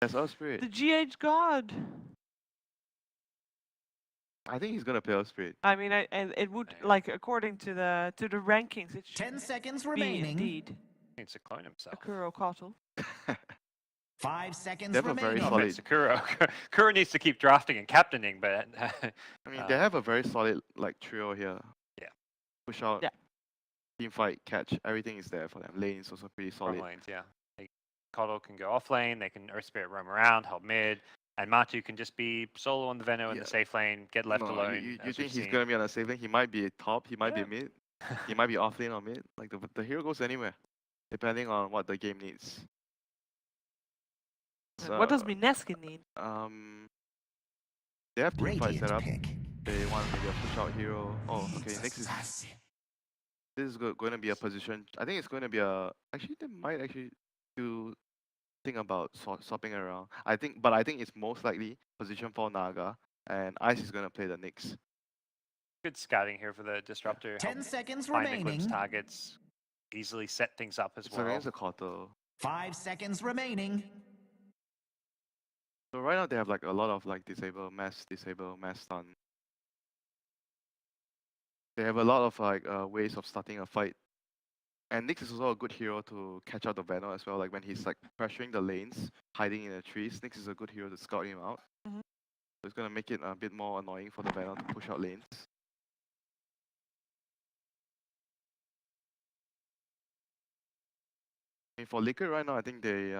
That's Earth Spirit. The GH God. I think he's gonna play Earth Spirit. I mean, it would like according to the rankings, it should 10 seconds be remaining. indeed Needs to clone himself. Akuro Kotl. 5 seconds They have a very remaining. No solid- offense to Kuro. Kuro needs to keep drafting and captaining, but I mean, they have a very solid like trio here. Yeah. Push out. Yeah. Team fight, catch, everything is there for them. Lane is also pretty from solid. lanes, yeah. Kotal can go off lane, they can Earth Spirit roam around, help mid, and Matu can just be solo on the Veno in Yeah. the safe lane, get left No, alone. You as think we've he's seen. gonna be on a safe lane? He might be top. He might Yeah. be mid. He might be off lane or mid. Like the hero goes anywhere, depending on what the game needs. What does Mineski need? They have team fight set Radiant up. pick. They want maybe a push out hero. Oh, okay. Next is this is going to be a position. I think it's going to be a. Actually, they might actually do think about swapping around. I think it's most likely position for Naga, and Ice is going to play the Nyx. Good scouting here for the Disruptor. 10 help seconds find the glimpse remaining. targets, easily set things up as It's well. against the Kotal. 5 seconds remaining. So right now they have like a lot of like disable, mass stun. They have a lot of like ways of starting a fight. And Nyx is also a good hero to catch out the Venom as well. Like when he's like pressuring the lanes, hiding in the trees, Nyx is a good hero to scout him out. Mhm. So it's gonna make it a bit more annoying for the Venom to push out lanes. I mean, for Liquid right now, I think they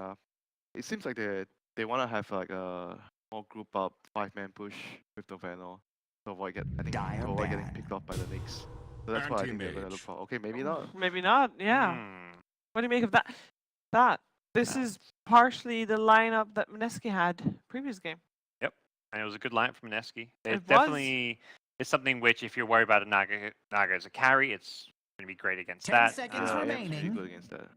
it seems like they want to have like a more group up 5-man push with the Venom to avoid getting picked off by the Nyx. So that's what I think they're gonna look for. Okay, maybe not. Maybe not. Yeah. Hmm. What do you make of that? This is partially the lineup that Mineski had previous game. And it was a good line from Mineski. It It definitely is something which, if you're worried about a Naga as a carry, it's going to be great against 10 that. seconds Yeah, remaining. it's really good against that.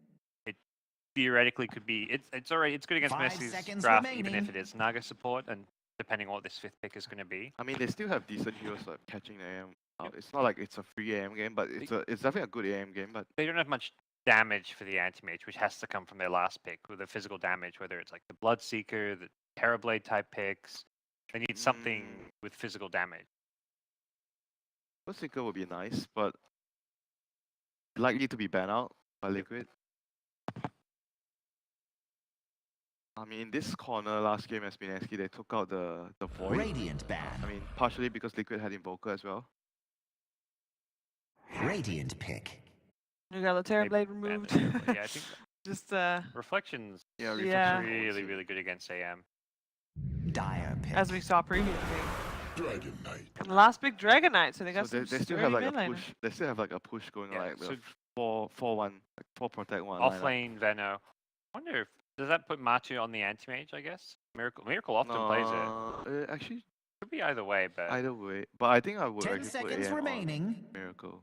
Theoretically, could be it's alright. It's good against 5 Mineski's seconds draft, even remaining. if it is Naga support, and depending on what this fifth pick is going to be. I mean, they still have decent heroes like catching the AM. It's not like it's a free AM game, but it's definitely a good AM game. But They don't have much damage for the anti-mage, which has to come from their last pick with the physical damage, whether it's like the Bloodseeker, the Terrorblade type picks. They need something with physical damage. Bloodseeker would be nice, but likely to be banned out by Liquid. I mean, in this corner last game as Mineski, they took out the Void. Radiant ban. I mean, partially because Liquid had Invoker as well. Radiant pick. You got the Terrorblade banned removed. it, but yeah, I think Just Reflections Yeah, Yeah. Reflection really, Force. really good against AM. Dire pick. as we saw previously. Dragon Knight. And the last big Dragon Knight, so they got So some they still sturdy have like mid a laner. push. They still have like a push going Yeah, like so 4-1, like 4 protect 1. Off lineup. lane Veno. Wonder if does that put Matu on the anti-mage, I guess? Miracle often plays it. Actually, Could be either way, but either way. But I think I would 10 actually put seconds AM on remaining. Miracle.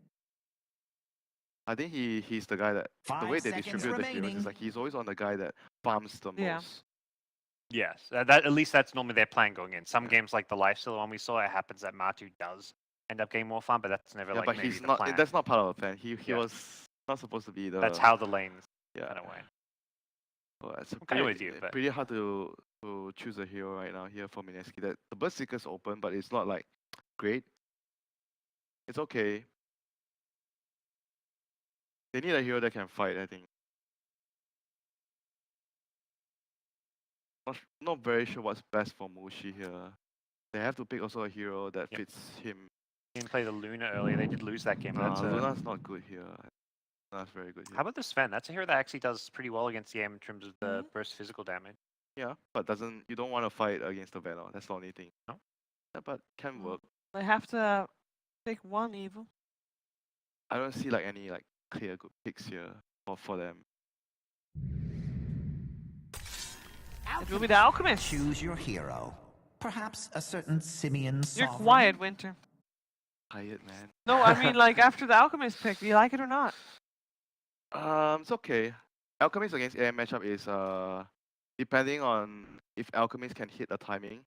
I think he's the guy that the 5 way they seconds distribute the heroes remaining. is like he's always on the guy that farms the Yeah. most. yes, that at least that's normally their plan going in. Some games like the Lifesteal one we saw, it happens that Matu does end up getting more farm, but that's never Yeah, like but maybe he's the not. plan. That's not part of the plan. He Yeah. was not supposed to be the. That's how the lanes Yeah. kind of went. Well, it's I'm kinda with you, but- pretty hard to choose a hero right now here for Mineski. That the Berserker's open, but it's not like great. It's okay. They need a hero that can fight, I think. Not very sure what's best for Mushi here. They have to pick also a hero that Yep. fits him. Didn't play the Luna earlier. They did lose that game. But that's Luna's not good here. Luna's very good here. how about the Sven? That's a hero that actually does pretty well against the AM in terms of the Mhm. burst physical damage. Yeah, but you don't want to fight against the Venom. That's the only thing. No? Yeah, but can Mm. work. They have to pick one evil. I don't see like any like clear good picks here for them. It will be the Alchemist. Choose your hero. Perhaps a certain Simeon You're sovereign? quiet, Winter. Tired, man. No, I mean like after the Alchemist pick, do you like it or not? It's okay. Alchemist against AM matchup is depending on if Alchemist can hit the timing.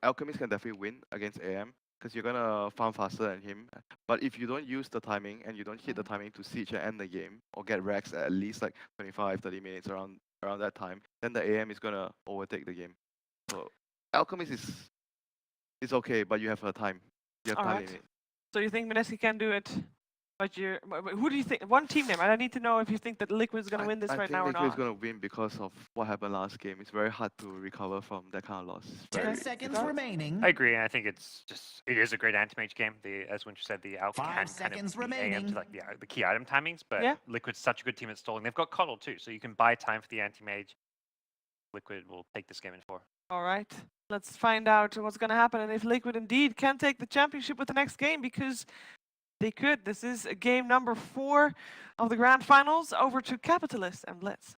Alchemist can definitely win against AM because you're gonna farm faster than him. But if you don't use the timing and you don't hit the timing to siege and end the game or get racks at least like 25, 30 minutes around around that time, then the AM is gonna overtake the game. So Alchemist is okay, but you have a time. You have time Alright. limit. So you think Mineski can do it? But who do you think? One team name. I need to know if you think that Liquid is gonna win this I right think now or Liquid is not. gonna win because of what happened last game. It's very hard to recover from that kind of loss. It's 10 very- seconds Does? remaining. I agree, and I think it is a great anti-mage game. As Winter said, the out 5 can kind seconds of beat AM remaining. to like the key item timings, but Yeah. Liquid's such a good team at stalling. They've got Coddle too, so you can buy time for the anti-mage. Liquid will take this game in 4. All right. Let's find out what's gonna happen and if Liquid indeed can take the championship with the next game, because they could. This is game number 4 of the grand finals. Over to Capitalist and Blitz.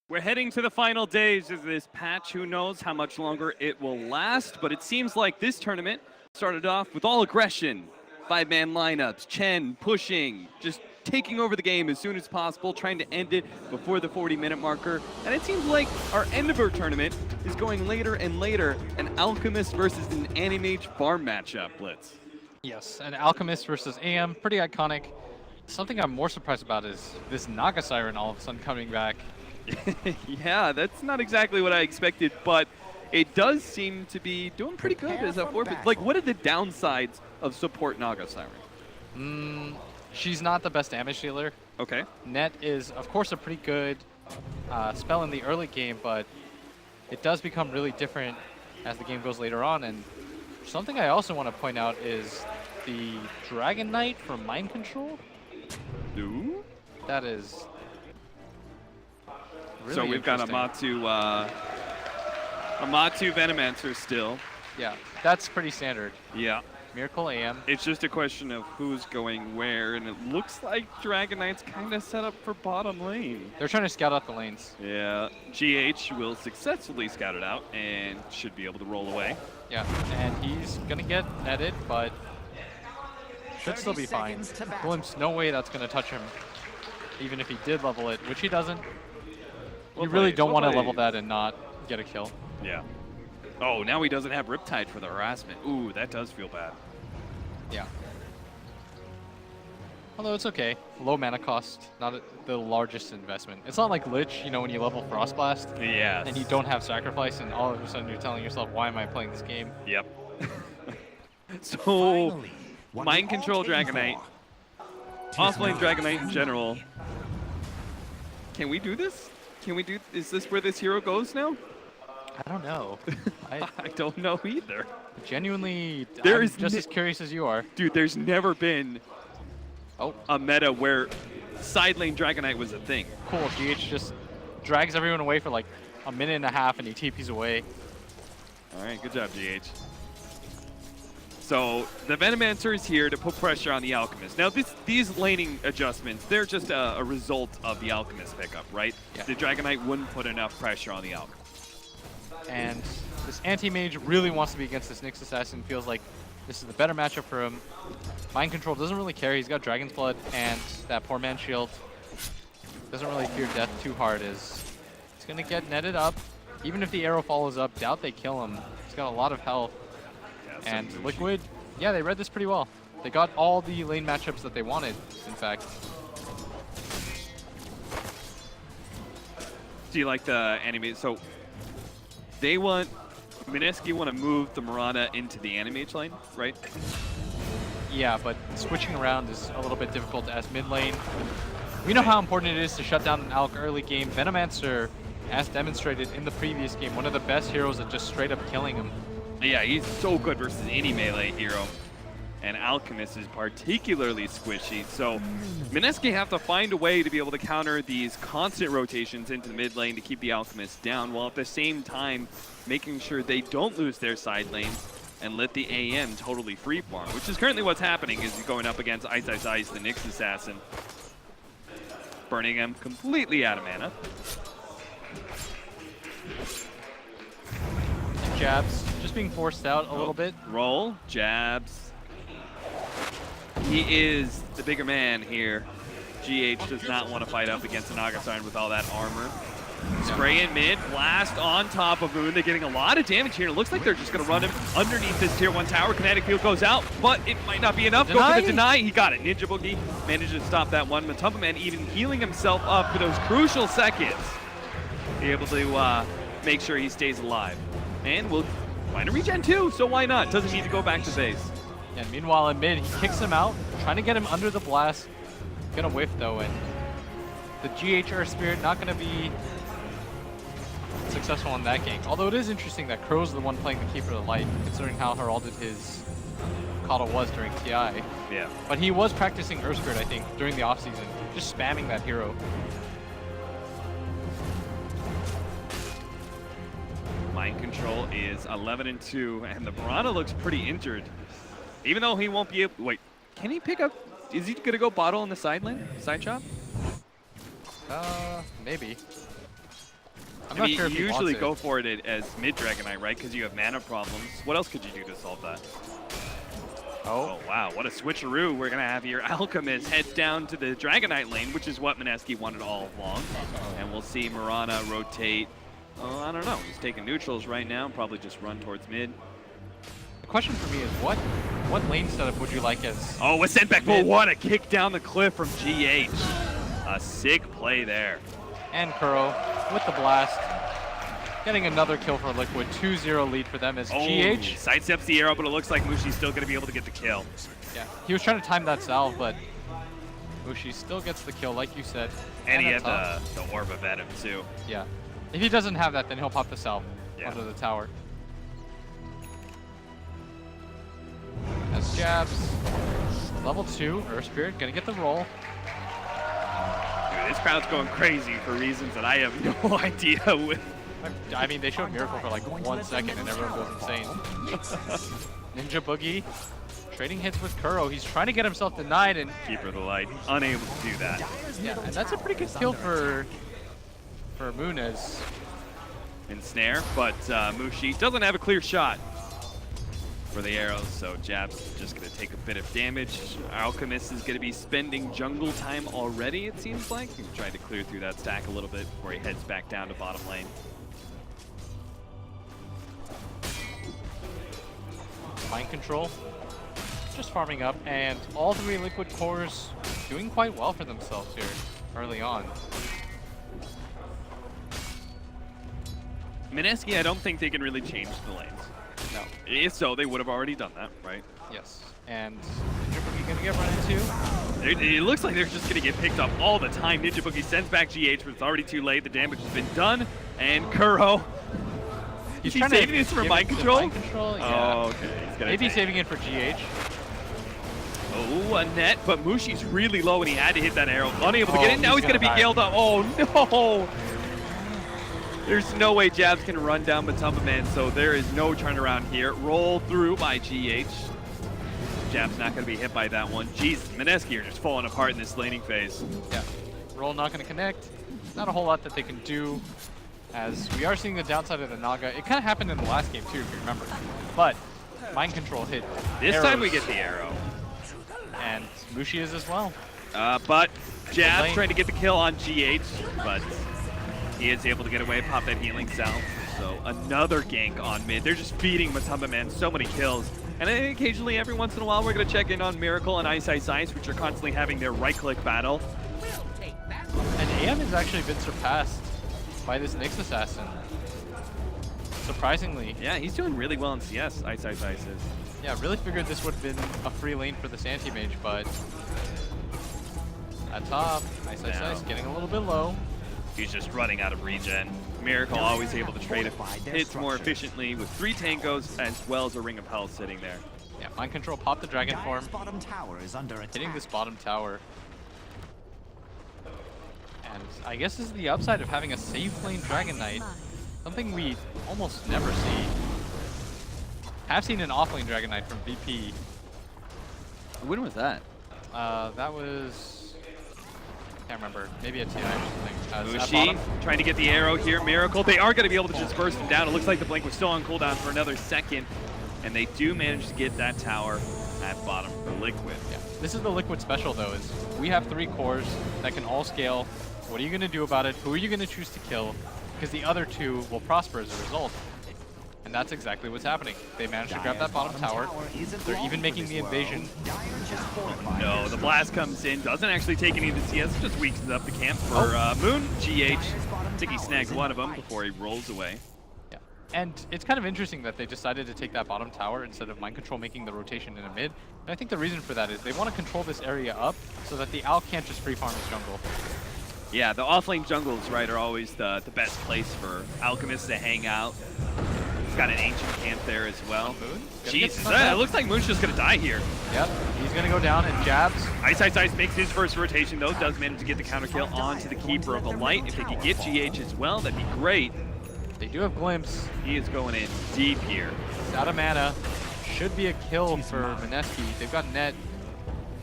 We're heading to the final days of this patch. Who knows how much longer it will last, but it seems like this tournament started off with all aggression. 5-man lineups, Chen pushing, just taking over the game as soon as possible, trying to end it before the 40-minute marker. And it seems like our end of our tournament is going later and later, an Alchemist versus an Animage farm matchup, Blitz. Yes, an Alchemist versus AM, pretty iconic. Something I'm more surprised about is this Naga Siren all of a sudden coming back. Yeah, that's not exactly what I expected, but it does seem to be doing pretty good as a forfeit. Like, what are the downsides of support Naga Siren? She's not the best damage dealer. Okay. Net is, of course, a pretty good spell in the early game, but it does become really different as the game goes later on. And something I also want to point out is the Dragon Knight from Mind Control. Ooh. That is really So we've got interesting. Amatu Venomancer still. Yeah, that's pretty standard. Yeah. Miracle AM. It's just a question of who's going where, and it looks like Dragon Knight's kind of set up for bottom lane. They're trying to scout out the lanes. Yeah, GH will successfully scout it out and should be able to roll away. Yeah, and he's gonna get netted, but should still be fine. Glimpse, no way that's gonna touch him, even if he did level it, which he doesn't. Well You really played, don't well want to played. level that and not get a kill. Yeah. Oh, now he doesn't have Riptide for the harassment. Ooh, that does feel bad. Yeah. Although it's okay. Low mana cost, not the largest investment. It's not like Lich, you know, when you level Frostblast Yes. and you don't have Sacrifice and all of a sudden you're telling yourself, why am I playing this game? Yep. So, Finally, what we Mind all Control came Dragon Knight, for. offlane Dragon Knight in general. Can we do this? Is this where this hero goes now? I don't know. I I don't know either. genuinely, There I'm is just as curious as you are. Dude, there's never been Oh, a meta where side lane Dragon Knight was a thing. cool. GH just drags everyone away for like a minute and a half and he TPs away. All right, good job, GH. So the Venomancer is here to put pressure on the Alchemist. Now, these laning adjustments, they're just a result of the Alchemist pickup, right? Yeah. The Dragon Knight wouldn't put enough pressure on the Alchemist. And this anti-mage really wants to be against this Nyx Assassin. Feels like this is the better matchup for him. Mind Control doesn't really care. He's got Dragon's Blood and that poor man shield. Doesn't really fear death too hard. He's going to get netted up. Even if the arrow follows up, doubt they kill him. He's got a lot of health. Yeah, And some Liquid, yeah, they read this pretty well. They got all the lane matchups that they wanted, in fact. Do you like the anime? So they want Mineski want to move the Mirana into the Animage lane, right? Yeah, but switching around is a little bit difficult as mid lane. We know how important it is to shut down an Alk early game. Venomancer, as demonstrated in the previous game, one of the best heroes at just straight up killing him. Yeah, he's so good versus any melee hero. And Alchemist is particularly squishy. So Mineski have to find a way to be able to counter these constant rotations into the mid lane to keep the Alchemist down, while at the same time making sure they don't lose their side lanes and let the AM totally freeform, which is currently what's happening is going up against Ice, the Nyx Assassin. Burning him completely out of mana. Jabs, just being forced out a little bit. Roll, jabs. He is the bigger man here. GH does not want to fight up against an Augustine with all that armor. Spray in mid, blast on top of Moon. They're getting a lot of damage here. It looks like they're just going to run him underneath this tier 1 tower. Kinetic field goes out, but it might not be enough. Go for the deny. He got it. Ninja Boogie managed to stop that one. Matumba Man even healing himself up for those crucial seconds. Be able to make sure he stays alive. And we'll find a regen too, so why not? Doesn't need to go back to base. And meanwhile in mid, he kicks him out, trying to get him under the blast. Gonna whiff though, and the GH Earth Spirit not gonna be successful in that gank. Although it is interesting that Crow's the one playing the Keeper of the Light, considering how heralded his Kata was during TI. Yeah. But he was practicing Earth Spirit, I think, during the offseason, just spamming that hero. Mind Control is 11-2, and the Piranha looks pretty injured. Even though he won't be able... Wait, can he pick up... Is he going to go bottle in the side lane? Side shot? Maybe. I'm I not mean, sure if you he usually wants go it. for it as mid-Dragonite, right? Because you have mana problems. What else could you do to solve that? Oh, wow, what a switcheroo we're going to have here. Alchemist heads down to the Dragonite lane, which is what Mineski wanted all along. And we'll see Mirana rotate. Oh, I don't know. He's taking neutrals right now. Probably just run towards mid. The question for me is what lane setup would you like as... Oh, a sent back, but what a kick down the cliff from GH. A sick play there. And Kuro with the blast. Getting another kill for Liquid. 2-0 lead for them as GH. Sidesteps the arrow, but it looks like Mushi's still going to be able to get the kill. Yeah, he was trying to time that salve, but Mushi still gets the kill, like you said. And he that's had the orb of Venom, too. Yeah. If he doesn't have that, then he'll pop the salve Yeah. onto the tower. As jabs. Level 2, Earth Spirit, gonna get the roll. Dude, this crowd's going crazy for reasons that I have no idea with. I mean, they showed Miracle for like 1 second and everyone goes insane. Ninja Boogie trading hits with Kuro. He's trying to get himself denied, and Keeper of the Light, unable to do that. yeah, and that's a pretty good kill for Munez. Ensnare, but Mushi doesn't have a clear shot for the arrows, so Jab's just going to take a bit of damage. Alchemist is going to be spending jungle time already, it seems like. He's trying to clear through that stack a little bit before he heads back down to bottom lane. Mind Control, just farming up, and all 3 Liquid cores doing quite well for themselves here early on. Mineski, I don't think they can really change the lanes. No. If so, they would have already done that, right? Yes. And Ninja Boogie gonna get run into. It looks like they're just going to get picked up all the time. Ninja Boogie sends back GH, but it's already too late. The damage has been done. And Kuro. Is he trying to saving this for give mind it to control? Mind Control, yeah. Oh, okay. He's gonna Maybe take- saving it for GH. Oh, a net, but Mushi's really low and he had to hit that arrow. Unable to Oh, get in. Now he's he's going to be gonna die. scaled up. Oh, no. There's no way Jabs can run down Matumba Man, so there is no turnaround here. Roll through by GH. Jab's not going to be hit by that one. Jeez, Mineski are just falling apart in this laning phase. Yeah. Roll not gonna connect. Not a whole lot that they can do, as we are seeing the downside of the Naga. It kind of happened in the last game too, if you remember. But Mind Control hit. This time we arrows, get the arrow. and Mushi is as well. But Jabs lane. trying to get the kill on GH, but he is able to get away, pop that healing salve. So another gank on mid. They're just feeding Matumba Man so many kills. And I think occasionally, every once in a while, we're going to check in on Miracle and Ice Ice Ice, which are constantly having their right-click battle. And AM has actually been surpassed by this Nyx Assassin. Surprisingly. Yeah, he's doing really well in CS, Ice Ice Ice is. Yeah, really figured this would have been a free lane for this anti-mage, but at top, Ice Ice Now. Ice getting a little bit low. He's just running out of regen. Miracle always able to trade hits more efficiently with 3 tangos as well as a Ring of Health sitting there. Yeah, Mind Control, pop the Dragon form, bottom tower is under attack. hitting this bottom tower. And I guess this is the upside of having a safe lane Dragon Knight. Something we almost never see. Have seen an off-lane Dragon Knight from VP. When was that? That was... can't remember. Maybe a TI or something. At Mushi bottom. trying to get the arrow here. Miracle. They are going to be able to just burst him down. It looks like the Blink was still on cooldown for another second. And they do manage to get that tower at bottom for Liquid. Yeah. This is the Liquid special though, is we have 3 cores that can all scale What are you going to do about it? Who are you going to choose to kill? Because the other two will prosper as a result. And that's exactly what's happening. They managed to grab that bottom tower. They're even making the invasion. No, the blast comes in, doesn't actually take any of the CS, just weakens up the camp for Moon. GH, I think he snags one of them before he rolls away. Yeah. And it's kind of interesting that they decided to take that bottom tower instead of Mind Control making the rotation in a mid. And I think the reason for that is they want to control this area up so that the Al can't just free farm his jungle. Yeah, the offlane jungles, right, are always the best place for Alchemists to hang out. He's got an ancient camp there as well. Jesus, it looks like Moon's just gonna die here. Yep, he's gonna go down and jabs. Ice makes his first rotation though, does manage to get the counter kill onto the Keeper of the Light. If they could get GH as well, that'd be great. They do have Glimpse. He is going in deep here. He's out of mana. Should be a kill for Mineski. They've got net.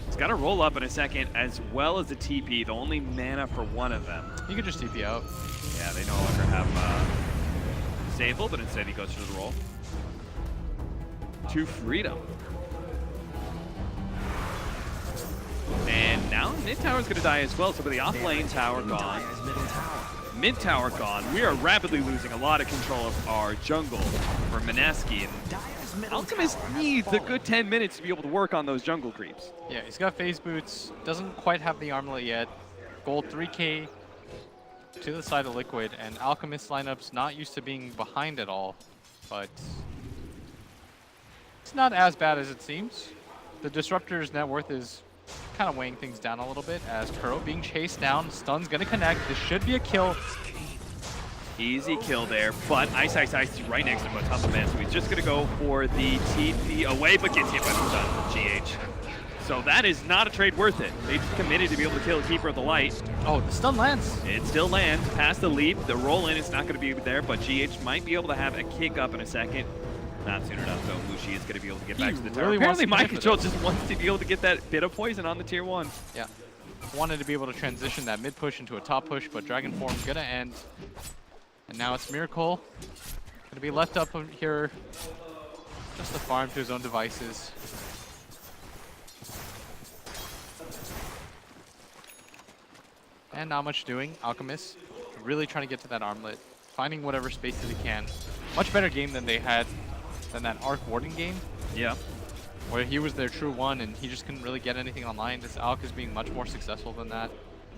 He's got to roll up in a second, as well as a TP, the only mana for one of them. He could just TP out. Yeah, they no longer have Sable, but instead he goes for the roll. To Freedom. And now mid tower's going to die as well, so with the off-lane tower gone, mid tower gone, we are rapidly losing a lot of control of our jungle for Mineski. And Alchemist needs a good 10 minutes to be able to work on those jungle creeps. Yeah, he's got phase boots, doesn't quite have the armlet yet. Gold 3k to the side of Liquid, and Alchemist lineup's not used to being behind at all, but it's not as bad as it seems. The Disruptor's net worth is kind of weighing things down a little bit as Kuro being chased down. Stun's gonna connect. This should be a kill. Easy kill there, but Ice is right next to him on top of man, so he's just gonna go for the TP away, but gets hit by the stun from GH. So that is not a trade worth it. They've committed to be able to kill Keeper of the Light. Oh, the stun lands. It still lands past the leap. The roll in is not going to be there, but GH might be able to have a kick up in a second. Not soon enough, though. Mushi is going to be able to get back to the tower. Really Apparently, wants to Mind commit Control to just wants to be able to get that bit of poison on the tier 1. Yeah. Wanted to be able to transition that mid push into a top push, but Dragon Form gonna end. And now it's Miracle. Gonna be left up here just to farm to his own devices. And not much doing. Alchemist really trying to get to that armlet, finding whatever space that he can. Much better game than they had than that Arc Warden game. Yeah. Where he was their true one and he just couldn't really get anything online. This Alc is being much more successful than that.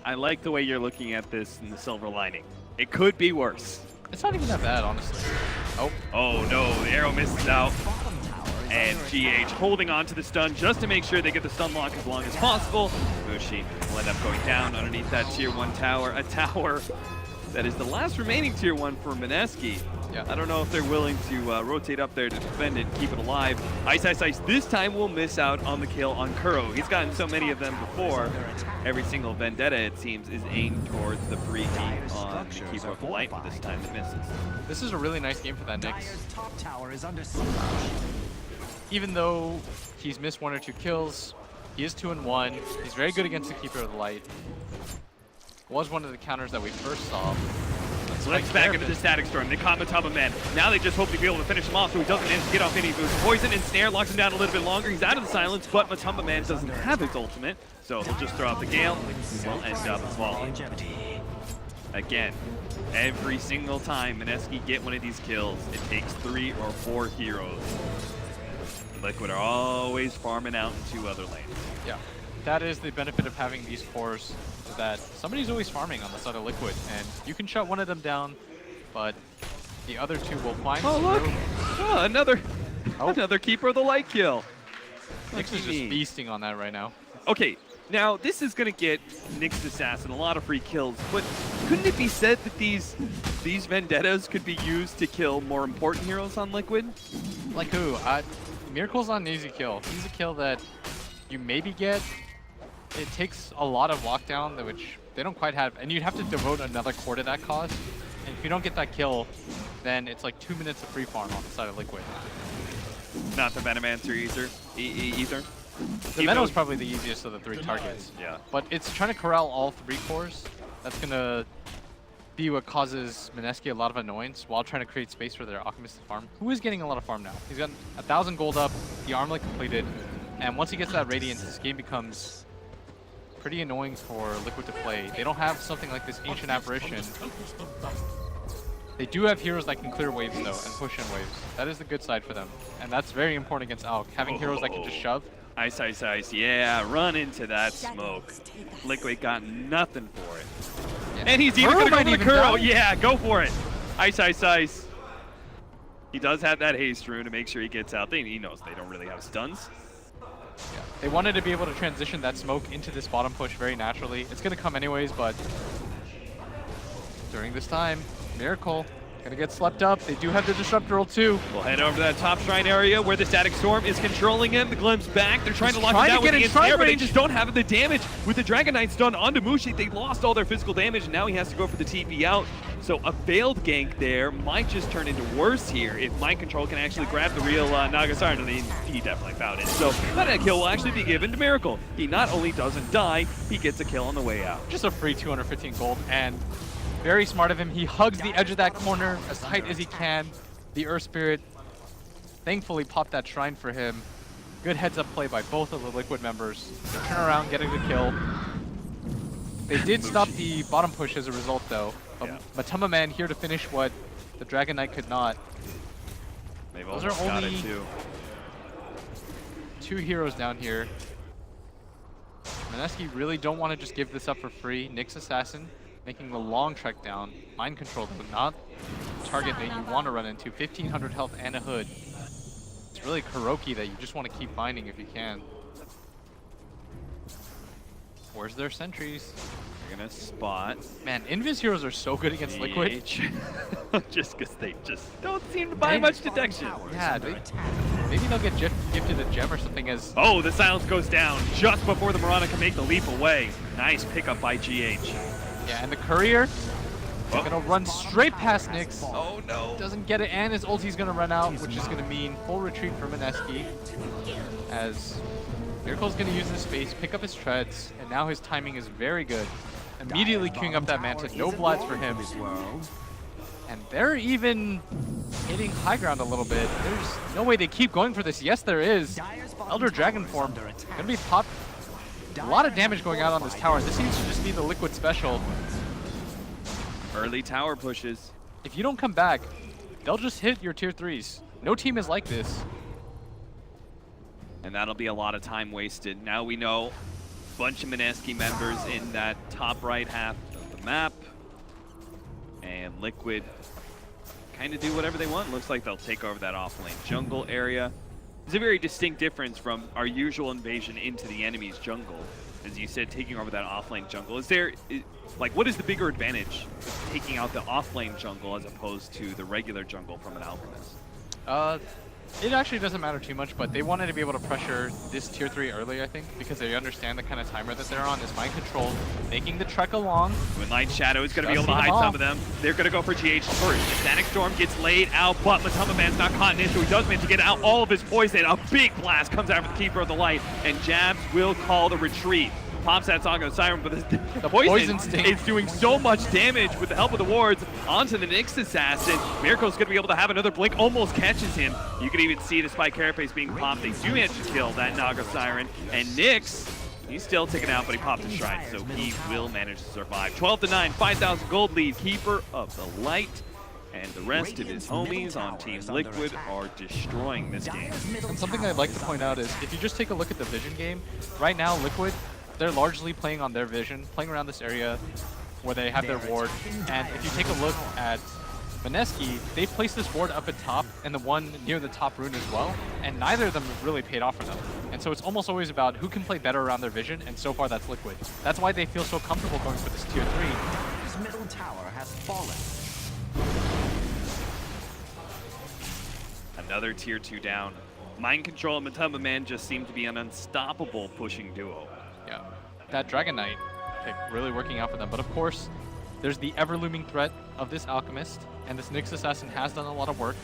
I like the way you're looking at this in the silver lining. It could be worse. It's not even that bad, honestly. Oh. Oh no, the arrow misses out. And GH holding on to the stun just to make sure they get the stun lock as long as possible. Mushi will end up going down underneath that tier 1 tower. A tower that is the last remaining tier 1 for Mineski. Yeah. I don't know if they're willing to rotate up there to defend it and keep it alive. Ice this time will miss out on the kill on Kuro. He's gotten so many of them before. Every single Vendetta, it seems, is aimed towards the free team on the Keeper of the Light, but this time it misses. This is a really nice game for that Nyx. Even though he's missed 1 or 2 kills, he is 2-1. He's very good against the Keeper of the Light. Was one of the counters that we first saw. Let's back into the Static Storm. They caught Mataba Man. Now they just hope to be able to finish him off so he doesn't get off any boost. Poison and Snare locks him down a little bit longer. He's out of the silence, but Mataba Man doesn't have his ultimate, so he'll just throw out the Gale. He'll end up falling. Again, every single time Mineski get one of these kills, it takes 3 or 4 heroes. Liquid are always farming out in 2 other lanes. Yeah, that is the benefit of having these cores, is that somebody's always farming on the side of Liquid, and you can shut one of them down, but the other 2 will find Oh, look! Oh, another Keeper of the Light kill. Nyx is just feasting on that right now. Okay, now this is going to get Nyx Assassin a lot of free kills, but couldn't it be said that these Vendettas could be used to kill more important heroes on Liquid? Like who? Miracle's not an easy kill. He's a kill that you maybe get. It takes a lot of lockdown, which they don't quite have, and you'd have to devote another core to that cause. And if you don't get that kill, then it's like 2 minutes of free farm on the side of Liquid. Not the Venomancer either. The Venom is probably the easiest of the 3 targets. Yeah. But it's trying to corral all 3 cores. That's gonna be what causes Mineski a lot of annoyance while trying to create space for their Alchemist to farm, who is getting a lot of farm now. He's got 1,000 gold up, the armlet completed, and once he gets that Radiance, this game becomes pretty annoying for Liquid to play. They don't have something like this Ancient Apparition. They do have heroes that can clear waves though and push in waves. That is the good side for them. And that's very important against Alk. Having heroes that can just shove. Ice, ice, ice. Yeah, run into that smoke. Liquid got nothing for it. Yeah. And he's even Burrow going to might go for the even curl. die. Yeah, go for it. Ice, ice, ice. He does have that haste rune to make sure he gets out. He knows they don't really have stuns. Yeah. They wanted to be able to transition that smoke into this bottom push very naturally. It's going to come anyways, but during this time, Miracle gonna get slept up. They do have the Disruptor ult too. We'll head over to that top shrine area where the Static Storm is controlling him. The Glimpse back. They're trying to lock him down with the Ensnare, but they just don't have the damage. With the Dragon Knight stun onto Mushi, they lost all their physical damage, and now he has to go for the TP out. So a failed gank there might just turn into worse here if Mind Control can actually grab the real Nagasara. I mean, he definitely found it. So that kill will actually be given to Miracle. He not only doesn't die, he gets a kill on the way out. Just a free 215 gold, and very smart of him. He hugs the edge of that corner as tight as he can. The Earth Spirit thankfully popped that shrine for him. Good heads-up play by both of the Liquid members. They turn around, getting the kill. They did stop the bottom push as a result, though. Matama Man here to finish what the Dragon Knight could not. They've Those almost are got only it too. 2 heroes down here. Mineski really don't want to just give this up for free. Nyx Assassin making the long trek down. Mind Control, though, not target that you want to run into. 1500 health and a hood. It's really Kuroki that you just want to keep finding if you can. Where's their sentries? They're gonna spot. Man, Invis heroes are so good against Liquid. Just because they just don't seem to buy much detection. Yeah, maybe they'll get gifted a gem or something as... Oh, the silence goes down just before the Mirana can make the leap away. Nice pickup by GH. Yeah, and the Courier gonna run straight past Nyx. Oh no. Doesn't get it, and his ulti's gonna run out, which is gonna mean full retreat for Mineski. As Miracle's gonna use this space, pick up his treads, and now his timing is very good. Immediately queuing up that Manta, no Bloods for him. And they're even hitting high ground a little bit. There's no way they keep going for this. Yes, there is. Elder Dragon form gonna be popped. A lot of damage going out on this tower. This seems to just be the Liquid special. Early tower pushes. If you don't come back, they'll just hit your tier 3s. No team is like this. And that'll be a lot of time wasted. Now we know a bunch of Mineski members in that top right half of the map. And Liquid kind of do whatever they want. Looks like they'll take over that off-lane jungle area. It's a very distinct difference from our usual invasion into the enemy's jungle. As you said, taking over that off-lane jungle. Is there, like, what is the bigger advantage of taking out the off-lane jungle as opposed to the regular jungle from an Alchemist? It actually doesn't matter too much, but they wanted to be able to pressure this tier 3 early, I think, because they understand the kind of timer that they're on is Mind Control, making the trek along. Moonlight Shadow is going to be able to hide some of them. They're going to go for GH first. The Static Storm gets laid out, but Matama Man's not caught in it, so he does manage to get out all of his poison. A big blast comes out for the Keeper of the Light, and Jabs will call the retreat. Pops that song of Siren, but the poison sting is doing so much damage with the help of the wards onto the Nyx Assassin. Miracle's going to be able to have another blink, almost catches him. You can even see despite Carapace being popped, they do manage to kill that Naga Siren. And Nyx, he's still taken out, but he popped his shrine, so he will manage to survive. 12-9, 5,000 gold lead, Keeper of the Light. And the rest of his homies on Team Liquid are destroying this game. And something I'd like to point out is, if you just take a look at the Vision game, right now Liquid, they're largely playing on their Vision, playing around this area where they have their ward. And if you take a look at Mineski, they placed this ward up at top and the one near the top rune as well, and neither of them have really paid off for them. And so it's almost always about who can play better around their Vision, and so far that's Liquid. That's why they feel so comfortable going for this tier 3. His middle tower has fallen. Another tier 2 down. Mind Control and Matama Man just seem to be an unstoppable pushing duo. Yeah, that Dragon Knight pick really working out for them. But of course, there's the ever-looming threat of this Alchemist, and this Nyx Assassin has done a lot of work.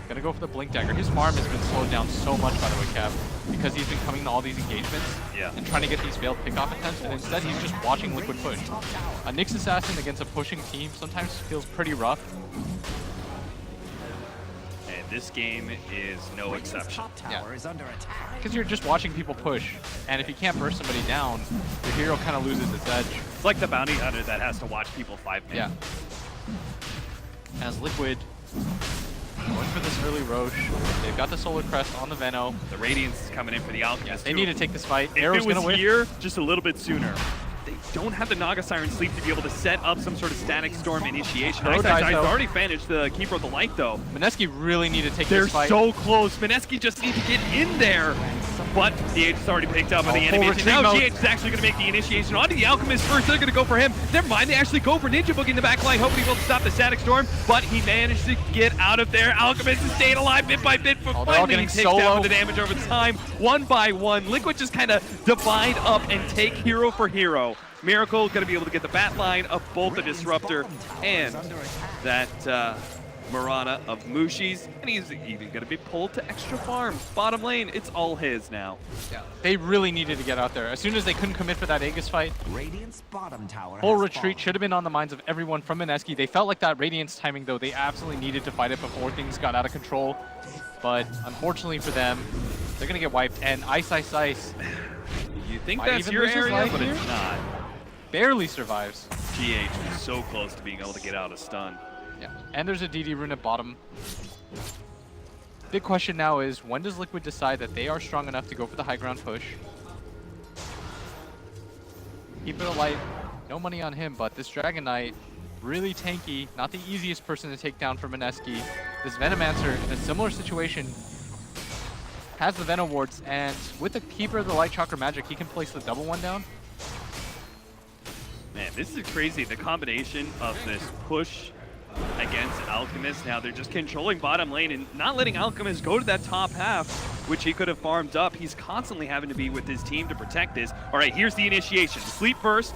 Gonna go for the Blink Dagger. His farm has been slowed down so much, by the way, Cap, because he's been coming to all these engagements and trying to get these failed pick-off attempts, and instead he's just watching Liquid push. A Nyx Assassin against a pushing team sometimes feels pretty rough. And this game is no exception. Tower is under attack. Because you're just watching people push, and if you can't burst somebody down, your hero kind of loses its edge. It's like the bounty hunter that has to watch people 5 minutes. Yeah. As Liquid going for this early Roche, they've got the Solar Crest on the Veno. The Radiance is coming in for the Alchemist. They need to take this fight. If Arrow's it was gonna win. here just a little bit sooner. They don't have the Naga Siren Sleep to be able to set up some sort of Static Storm initiation. Pro Ice dies, Ice though. already finished the Keeper of the Light, though. Mineski really need to take They're this fight. so close. Mineski just needs to get in there. But DH is already picked up on the full animation. retreat Now mode. GH is actually going to make the initiation onto the Alchemist first. They're going to go for him. Never mind, they actually go for Ninja Boogie in the back line, hoping he'll stop the Static Storm. But he managed to get out of there. Alchemist is staying alive bit by bit, but they're all finally he getting takes solo. down the damage over time, one by one. Liquid just kind of divide up and take hero for hero. Miracle going to be able to get the bat line of both the Disruptor and that Marana of Mushi's, and he's even going to be pulled to extra farm. Bottom lane, it's all his now. Yeah. They really needed to get out there. As soon as they couldn't commit for that Aegis fight, Radiant's bottom tower full has retreat fallen. should have been on the minds of everyone from Mineski. They felt like that Radiance timing, though, they absolutely needed to fight it before things got out of control. But unfortunately for them, they're going to get wiped. And Ice You think Might that's even your lose his area, life but here? it's not. barely survives. GH was so close to being able to get out of stun. Yeah, and there's a DD rune at bottom. Big question now is, when does Liquid decide that they are strong enough to go for the high ground push? Keep it alight, no money on him, but this Dragon Knight, really tanky, not the easiest person to take down for Mineski. This Venomancer, in a similar situation, has the Venom wards, and with the Keeper of the Light Chakra magic, he can place the double one down. Man, this is crazy. The combination of this push against Alchemist. Now they're just controlling bottom lane and not letting Alchemist go to that top half, which he could have farmed up. He's constantly having to be with his team to protect this. All right, here's the initiation. Sleep first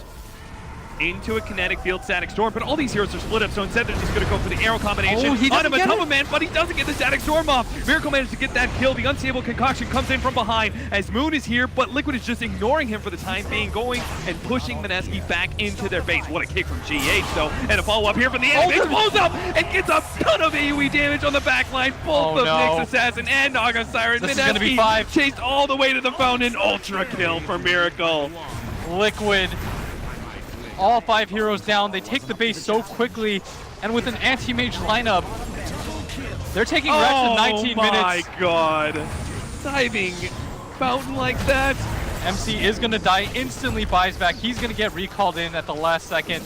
into a kinetic field Static Storm, but all these heroes are split up, so instead they're just going to go for the arrow combination. Oh, he on doesn't him, a get Tunnel it. Man, but he doesn't get the Static Storm off. Miracle managed to get that kill. The Unstable Concoction comes in from behind as Moon is here, but Liquid is just ignoring him for the time being, going and pushing Mineski back into their base. What a kick from GH, though, and a follow-up here from the enemy. Blows up and gets a ton of AoE damage on the backline. Both of Nyx Assassin and Naga Siren. This is gonna be Mineski 5. chased all the way to the fountain. Ultra kill for Miracle. Liquid, all 5 heroes down. They take the base so quickly, and with an anti-mage lineup, they're taking Rex in 19 Oh my minutes. god. Diving fountain like that. MC is gonna die, instantly buys back. He's gonna get recalled in at the last second.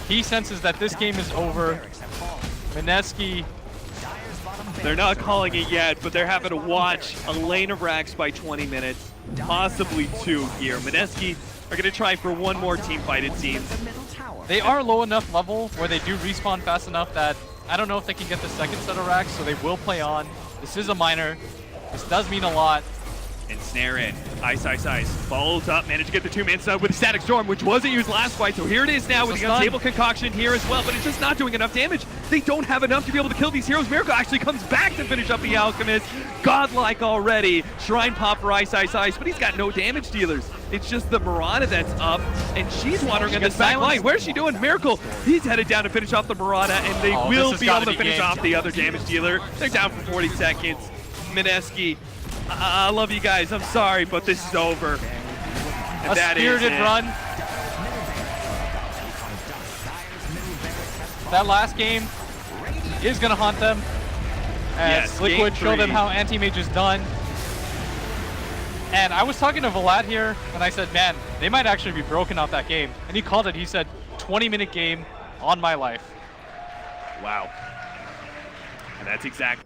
He senses that this game is over. Mineski, They're not calling it yet, but they're having to watch a lane of racks by 20 minutes, possibly 2 here. Mineski are going to try for one more team fight, it seems. they are low enough level where they do respawn fast enough that I don't know if they can get the second set of racks, so they will play on. This is a minor. This does mean a lot. And snare in. Ice. Follows up, managed to get the 2-man stun with the Static Storm, which wasn't used last fight. So here it is now with the stun. Unstable Concoction here as well, but it's just not doing enough damage. They don't have enough to be able to kill these heroes. Miracle actually comes back to finish up the Alchemist. Godlike already. Shrine pop for Ice, but he's got no damage dealers. It's just the Marana that's up, and she's wandering on gets this back silenced. line. Where's she doing? Miracle, he's headed down to finish off the Marana, and they Oh, will this has be able gotta to be finish gamed. off the other damage dealer. They're down for 40 seconds. Mineski, I love you guys. I'm sorry, but this is over. And A that is spirited it. run. That last game is gonna haunt them. As Yes, Liquid game show them 3. how anti-mage is done. And I was talking to Vlad here, and I said, man, they might actually be broken off that game. And he called it. He said, 20-minute game on my life. Wow. And that's exactly